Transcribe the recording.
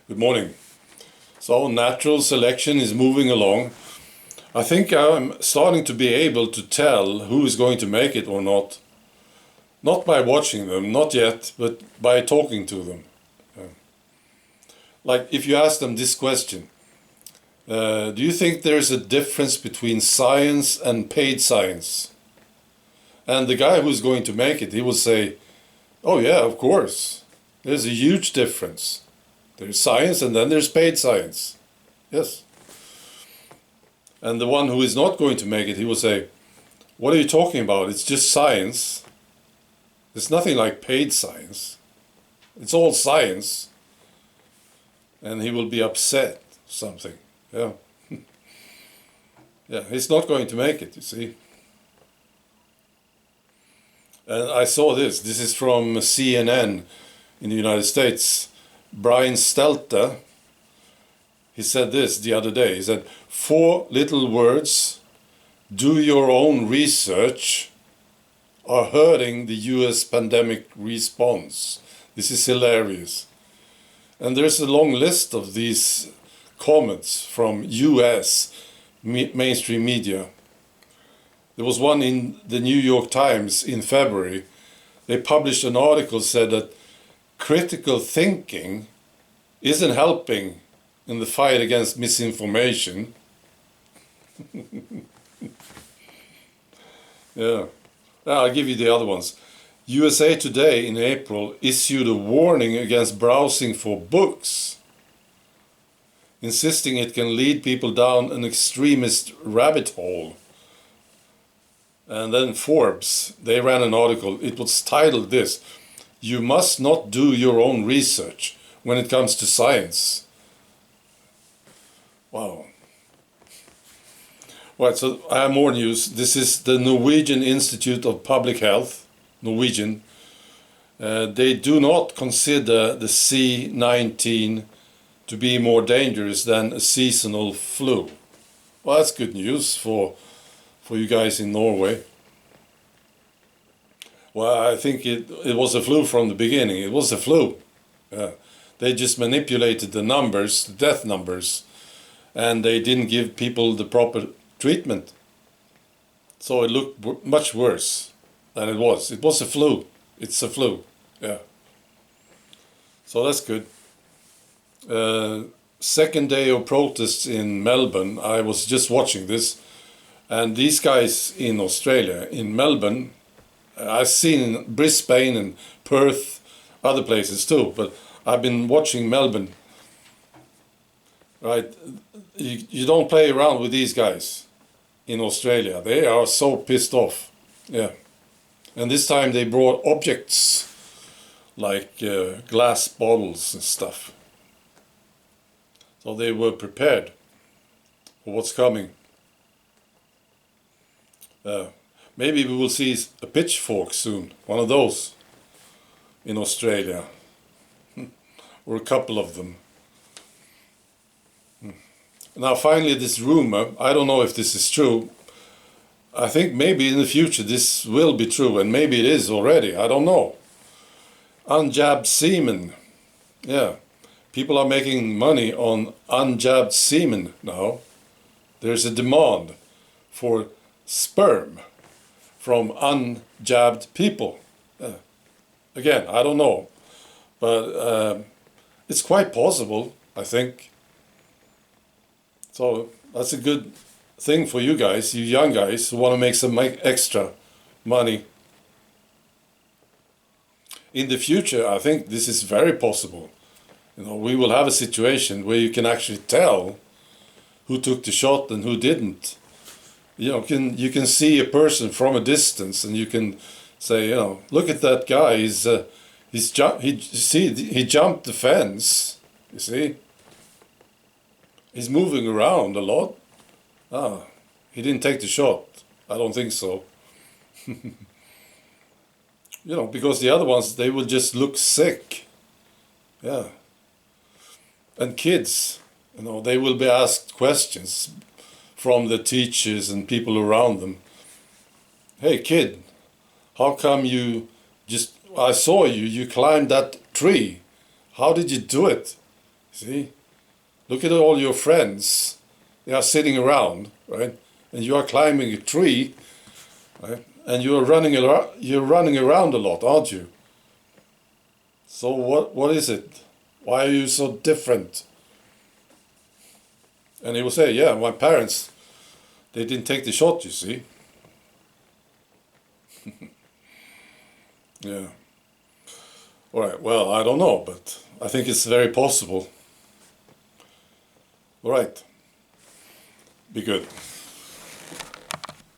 Good morning. So natural selection is moving along. I think I'm starting to be able to tell who is going to make it or not. Not by watching them, not yet, but by talking to them. Like if you ask them this question, do you think there's a difference between science and paid science? And the guy who's going to make it, he will say, oh yeah, of course. There's a huge difference. There's science and then there's paid science. Yes. And the one who is not going to make it, he will say, what are you talking about? It's just science. There's nothing like paid science. It's all science. And he will be upset, something. Yeah. Yeah, he's not going to make it, you see. And I saw this. This is from CNN in the United States. Brian Stelter, he said this the other day. He said, 4 little words, do your own research, are hurting the US pandemic response. This is hilarious. And there's a long list of these comments from US mainstream media. There was one in the New York Times in February. They published an article said that critical thinking isn't helping in the fight against misinformation. Yeah. I'll give you the other ones. USA Today in April issued a warning against browsing for books, insisting it can lead people down an extremist rabbit hole. And then Forbes, they ran an article. It was titled this: you must not do your own research when it comes to science. Wow. Right, so I have more news. This is the Norwegian Institute of Public Health, Norwegian. They do not consider the C-19 to be more dangerous than a seasonal flu. Well, that's good news for you guys in Norway. Well, I think it was a flu from the beginning. It was a flu. They just manipulated the numbers, the death numbers, and they didn't give people the proper treatment. So it looked much worse than it was. It was a flu. It's a flu. Yeah. So that's good. Second day of protests in Melbourne. I was just watching this. And these guys in Australia, in Melbourne, I've seen Brisbane and Perth, other places too, but I've been watching Melbourne. Right, you don't play around with these guys in Australia. They are so pissed off. Yeah, and this time they brought objects like glass bottles and stuff. So they were prepared for what's coming. Maybe we will see a pitchfork soon, one of those in Australia, or a couple of them. Now finally this rumor, I don't know if this is true. I think maybe in the future this will be true, and maybe it is already, I don't know. Unjabbed semen. Yeah, people are making money on unjabbed semen now. There's a demand for sperm from unjabbed people. Again, I don't know, but it's quite possible, I think. So that's a good thing for you guys, you young guys who want to make some extra money. In the future, I think this is very possible. You know, we will have a situation where you can actually tell who took the shot and who didn't. You know, you can see a person from a distance, and you can say, you know, look at that guy. He jumped the fence. You see, he's moving around a lot. He didn't take the shot. I don't think so. You know, because the other ones, they will just look sick. Yeah. And kids, you know, they will be asked questions from the teachers and people around them. Hey kid, how come I saw you climbed that tree. How did you do it? See? Look at all your friends. They are sitting around, right? And you are climbing a tree, right? And you're running around a lot, aren't you? So what is it? Why are you so different? And he will say, yeah, my parents, they didn't take the shot, you see. Yeah. All right, well, I don't know, but I think it's very possible. All right. Be good.